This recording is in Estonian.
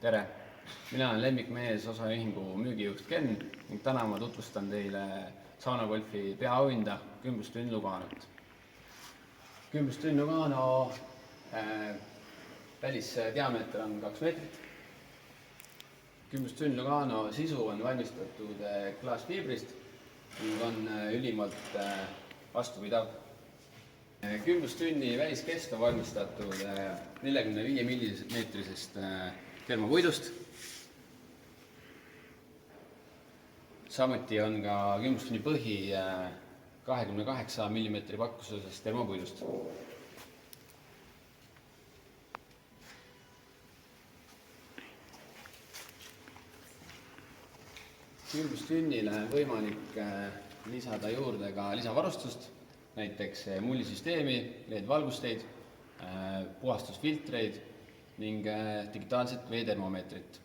tere! Mina olen Lemmikmees osaühingu müügijuht Ken ning täna ma tutvustan teile Saunagolfi peaauhinda Kümbustünn Luganot. Kümbustünn Lugano välisdiameeter on 2 meetrit. Kümbustünn Lugano sisu on valmistatud klaasfiibrist ning on ülimalt vastupidav. Kümbustünni väliskest on valmistatud 45 millimeetrisest termopuidust. Samuti on ka kümbustünni põhi 28 mm pakkusest termopuidust. Kümbustünnile on võimalik lisada juurde ka lisavarustust, näiteks mullisüsteemi, LED-valgusteid, puhastusfiltreid ning digitaalset veetermomeetrit.